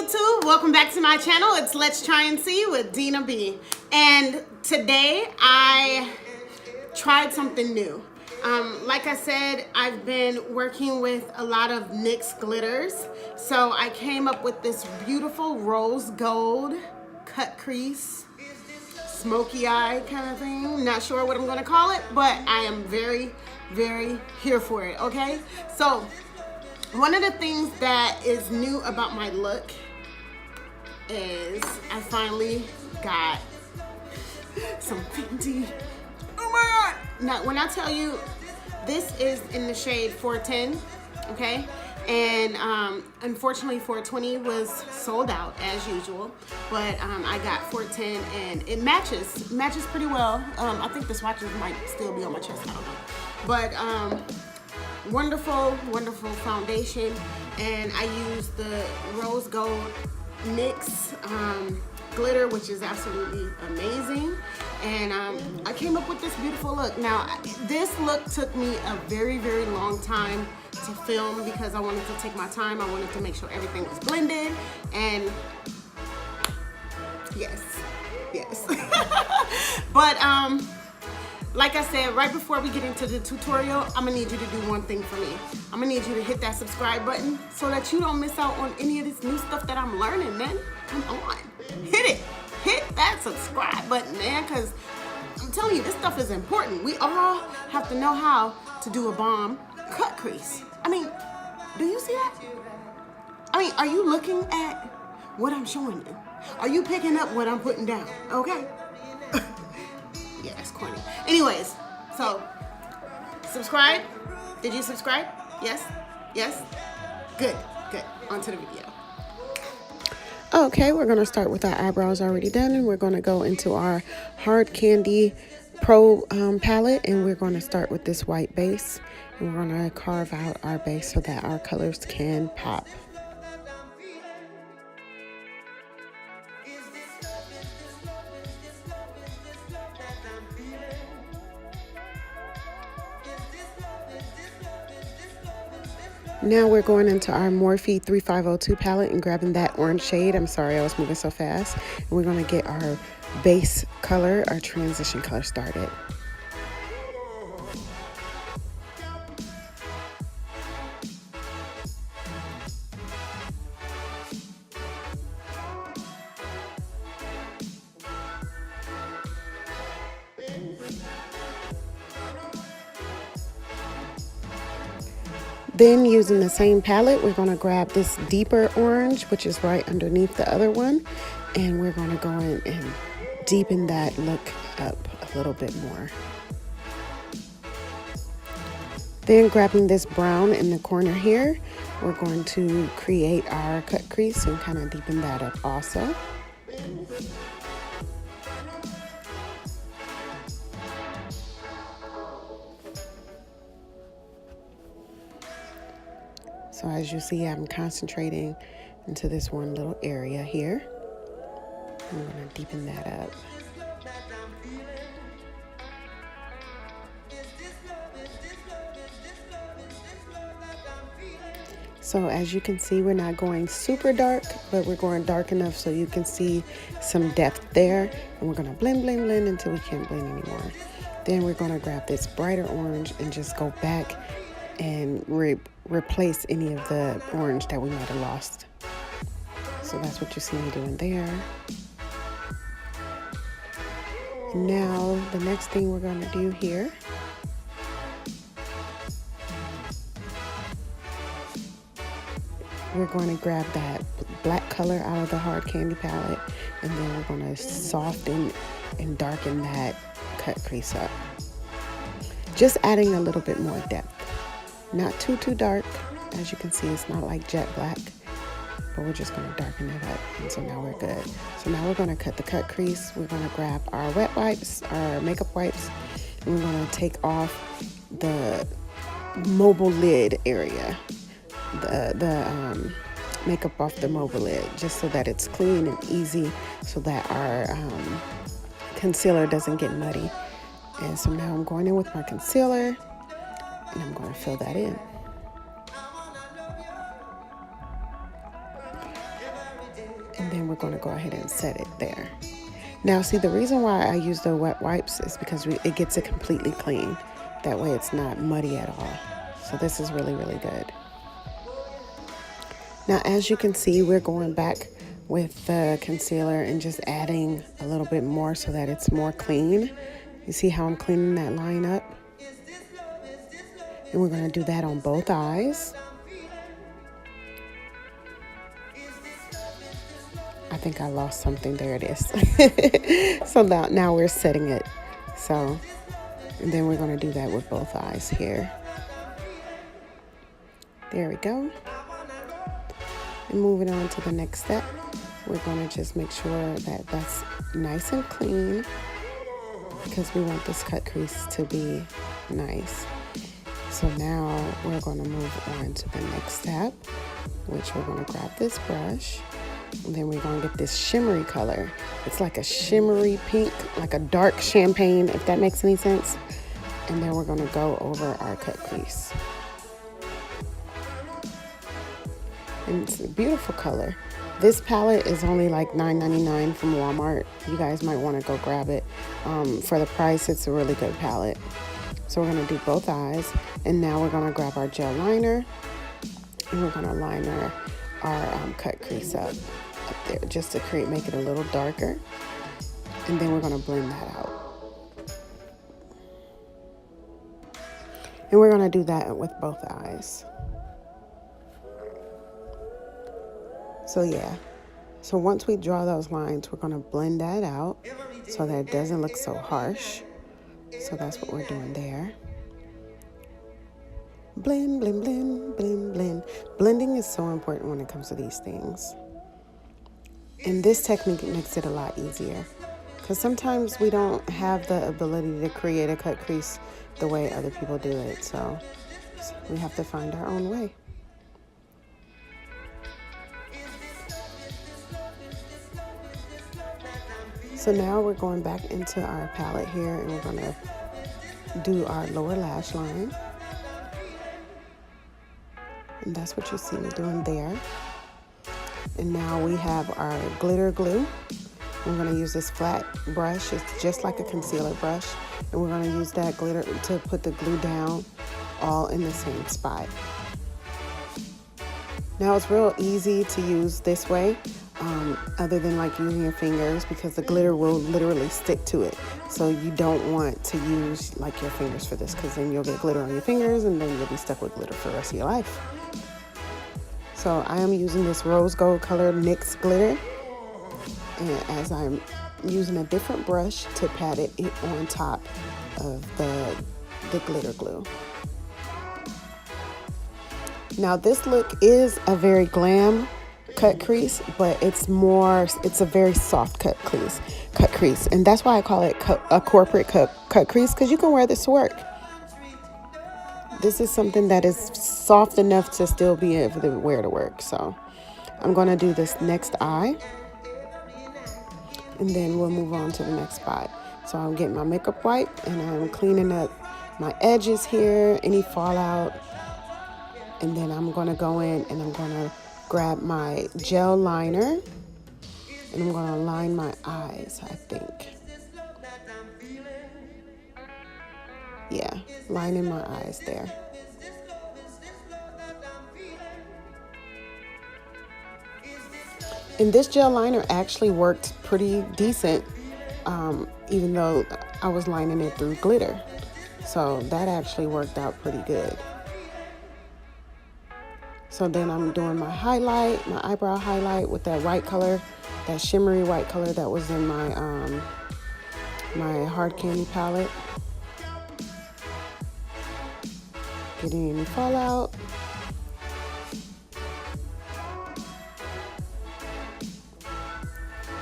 YouTube, welcome back to my channel. It's Let's Try and See with Dina B. And today I tried something new. Like I said, I've been working with a lot of NYX glitters. So I came up with this beautiful rose gold cut crease, smoky eye kind of thing. Not sure what I'm gonna call it, but I am very, very here for it, okay? So one of the things that is new about my look is I finally got some Fenty. Oh my God! Now, when I tell you, this is in the shade 410, okay? And unfortunately 420 was sold out as usual, but I got 410 and it matches pretty well. I think the swatches might still be on my chest, I don't know. But wonderful, wonderful foundation, and I used the rose gold NYX glitter, which is absolutely amazing. And I came up with this beautiful look. Now, this look took me a very, very long time to film because I wanted to take my time. I wanted to make sure everything was blended, and yes. But like I said, right before we get into the tutorial, I'm gonna need you to do one thing for me. I'm gonna need you to hit that subscribe button so that you don't miss out on any of this new stuff that I'm learning, man. Come on, hit it. Hit that subscribe button, man, because I'm telling you, this stuff is important. We all have to know how to do a bomb cut crease. I mean, do you see that? I mean, are you looking at what I'm showing you? Are you picking up what I'm putting down? Okay. Yeah, that's corny. Anyways, so subscribe. Did you subscribe? Yes? Yes? Good, good. On to the video. Okay, we're going to start with our eyebrows already done, and we're going to go into our Hard Candy Pro palette, and we're going to start with this white base, and we're going to carve out our base so that our colors can pop. Now we're going into our Morphe 3502 palette and grabbing that orange shade. I'm sorry, I was moving so fast. And we're going to get our base color, our transition color started. Then using the same palette, we're going to grab this deeper orange, which is right underneath the other one, and we're going to go in and deepen that look up a little bit more. Then grabbing this brown in the corner here, we're going to create our cut crease and kind of deepen that up also. So as you see, I'm concentrating into this one little area here. I'm going to deepen that up. So as you can see, we're not going super dark, but we're going dark enough so you can see some depth there. And we're going to blend, blend, blend until we can't blend anymore. Then we're going to grab this brighter orange and just go back and replace any of the orange that we might have lost. So that's what you see me doing there. Now the next thing we're going to do here, we're going to grab that black color out of the Hard Candy palette, and then we're going to soften and darken that cut crease up, just adding a little bit more depth. Not too dark. As you can see, it's not like jet black, but we're just going to darken it up, and so now we're good. So now we're going to cut the cut crease. We're going to grab our wet wipes, our makeup wipes, and we're going to take off the mobile lid area, the makeup off the mobile lid, just so that it's clean and easy, so that our concealer doesn't get muddy. And so now I'm going in with my concealer, and I'm going to fill that in. we're going to go ahead and set it there. Now, see, the reason why I use the wet wipes is because it gets it completely clean. That way it's not muddy at all. So this is really, really good. Now, as you can see, we're going back with the concealer and just adding a little bit more so that it's more clean. You see how I'm cleaning that line up? And we're going to do that on both eyes. I think I lost something. There it is. So now we're setting it. So, and then we're going to do that with both eyes here. There we go. And moving on to the next step, we're going to just make sure that that's nice and clean because we want this cut crease to be nice. So now we're going to move on to the next step, which we're going to grab this brush, and then we're going to get this shimmery color. It's like a shimmery pink, like a dark champagne, if that makes any sense. And then we're going to go over our cut crease. And it's a beautiful color. This palette is only like $9.99 from Walmart. You guys might want to go grab it. For the price, it's a really good palette. So we're going to do both eyes. And now we're going to grab our gel liner. And we're going to line our cut crease up there just to make it a little darker. And then we're going to blend that out. And we're going to do that with both eyes. So yeah, so once we draw those lines, we're going to blend that out so that it doesn't look so harsh. So that's what we're doing there. Blend, blend, blend, blend, blend. Blending is so important when it comes to these things. And this technique makes it a lot easier because sometimes we don't have the ability to create a cut crease the way other people do it. So we have to find our own way. So now we're going back into our palette here and we're going to do our lower lash line. And that's what you see me doing there. And now we have our glitter glue. We're going to use this flat brush. It's just like a concealer brush. And we're going to use that glitter to put the glue down all in the same spot. Now it's real easy to use this way. Other than like using your fingers because the glitter will literally stick to it. So you don't want to use like your fingers for this because then you'll get glitter on your fingers and then you'll be stuck with glitter for the rest of your life. So I am using this rose gold color NYX glitter, and as I'm using a different brush to pat it on top of the glitter glue. Now this look is a very glam cut crease, but it's a very soft cut crease, and that's why I call it a corporate cut crease, because you can wear this to work. This is something that is soft enough to still be able to wear to work. So I'm going to do this next eye, and then we'll move on to the next spot. So I'm getting my makeup wipe and I'm cleaning up my edges here, any fallout, and then I'm going to go in and I'm going to grab my gel liner and I'm going to line my eyes, I think. Yeah, lining my eyes there. And this gel liner actually worked pretty decent, even though I was lining it through glitter. So that actually worked out pretty good. So then I'm doing my highlight, my eyebrow highlight with that white color, that shimmery white color that was in my my hard candy palette. Getting any fallout.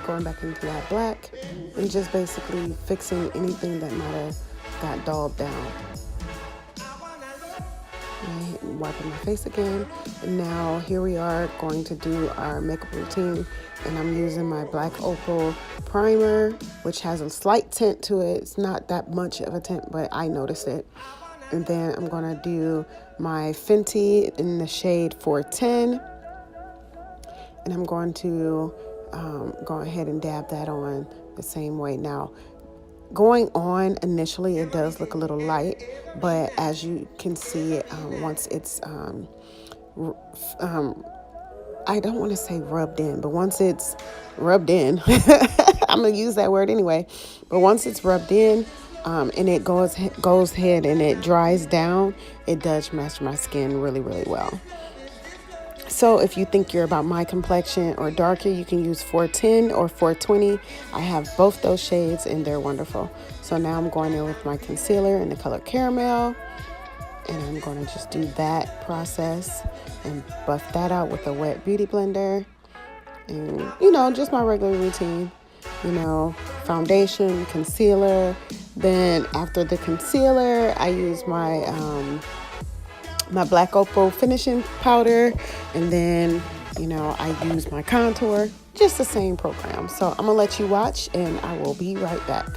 Going back into that black and just basically fixing anything that might have got dulled down. And wiping my face again. And now here we are going to do our makeup routine, and I'm using my Black Opal primer, which has a slight tint to it. It's not that much of a tint, but I noticed it. And then I'm going to do my Fenty in the shade 410. And I'm going to go ahead and dab that on the same way. Now, going on initially, it does look a little light, but as you can see, once it's, I don't want to say rubbed in, but once it's rubbed in, I'm going to use that word anyway, but once it's rubbed in, and it goes ahead and it dries down, it does match my skin really, really well. So if you think you're about my complexion or darker, you can use 410 or 420. I have both those shades and they're wonderful. So now I'm going in with my concealer in the color Caramel. And I'm going to just do that process and buff that out with a wet beauty blender. And, you know, just my regular routine. You know, foundation, concealer. Then after the concealer, I use my my Black Opal finishing powder, and then, you know, I use my contour, just the same program. So I'm gonna let you watch and I will be right back.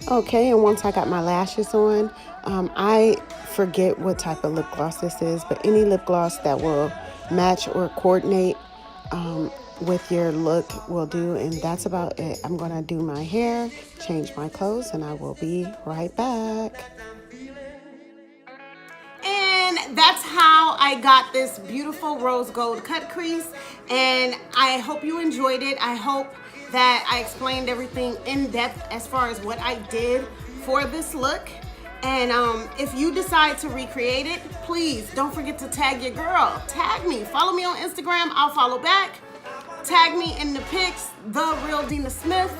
Okay, and once I got my lashes on, I forget what type of lip gloss this is, but any lip gloss that will match or coordinate with your look will do, and that's about it. I'm gonna do my hair, change my clothes, and I will be right back. And that's how I got this beautiful rose gold cut crease, and I hope you enjoyed it. I hope that I explained everything in depth as far as what I did for this look. And if you decide to recreate it, please don't forget to tag your girl. Tag me, follow me on Instagram, I'll follow back. Tag me in the pics, The Real Dina Smith,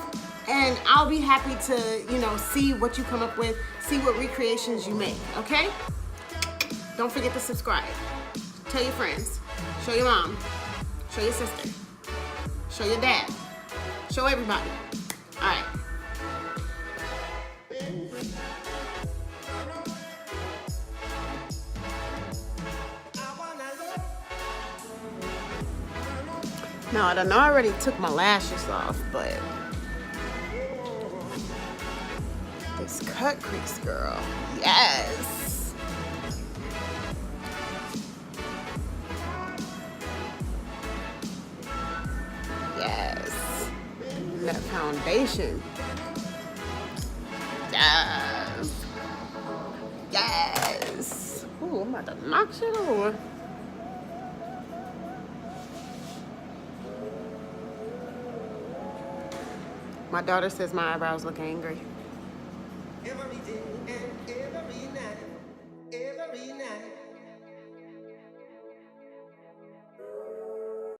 and I'll be happy to, you know, see what you come up with, see what recreations you make, okay? Don't forget to subscribe. Tell your friends. Show your mom. Show your sister. Show your dad. Show everybody. All right. Now, I done already took my lashes off, but this cut crease, girl. Yes. Yes. That foundation. Yes. Yes. Ooh, I'm about to knock shit over. My daughter says my eyebrows look angry.